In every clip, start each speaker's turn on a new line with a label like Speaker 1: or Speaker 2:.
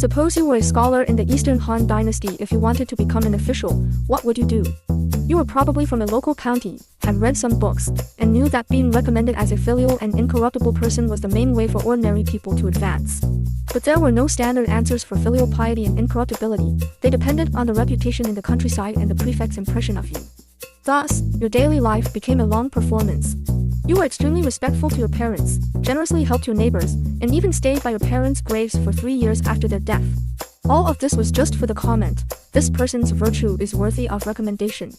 Speaker 1: Suppose you were a scholar in the Eastern Han Dynasty. If you wanted to become an official, what would you do? You were probably from a local county, had read some books, and knew that being recommended as a filial and incorruptible person was the main way for ordinary people to advance. But there were no standard answers for filial piety and incorruptibility. They depended on the reputation in the countryside and the prefect's impression of you. Thus, your daily life became a long performance. You were extremely respectful to your parents, generously helped your neighbors, and even stayed by your parents' graves for 3 years after their death. All of this was just for the comment, "This person's virtue is worthy of recommendation."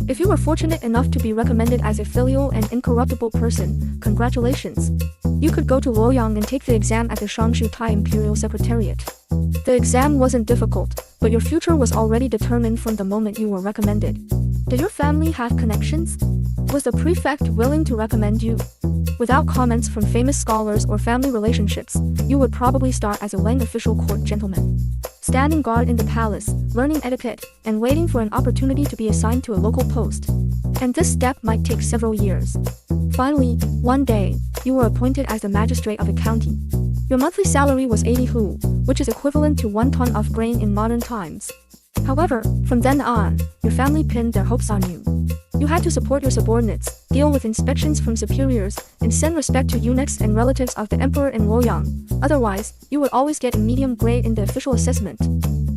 Speaker 1: If you were fortunate enough to be recommended as a filial and incorruptible person, congratulations! You could go to Luoyang and take the exam at the Shangshu Tai Imperial Secretariat. The exam wasn't difficult, but your future was already determined from the moment you were recommended. Did your family have connections? Was the prefect willing to recommend you? Without comments from famous scholars or family relationships, you would probably start as a Wang official court gentleman, standing guard in the palace, learning etiquette, and waiting for an opportunity to be assigned to a local post. And this step might take several years. Finally, one day, you were appointed as the magistrate of a county. Your monthly salary was 80 hu, which is equivalent to 1 ton of grain in modern times. However, from then on, your family pinned their hopes on you. You had to support your subordinates, deal with inspections from superiors, and send respect to eunuchs and relatives of the emperor in Luoyang. Otherwise, you would always get a medium grade in the official assessment.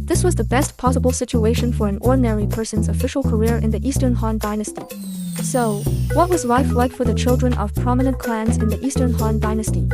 Speaker 1: This was the best possible situation for an ordinary person's official career in the Eastern Han Dynasty. So, what was life like for the children of prominent clans in the Eastern Han Dynasty?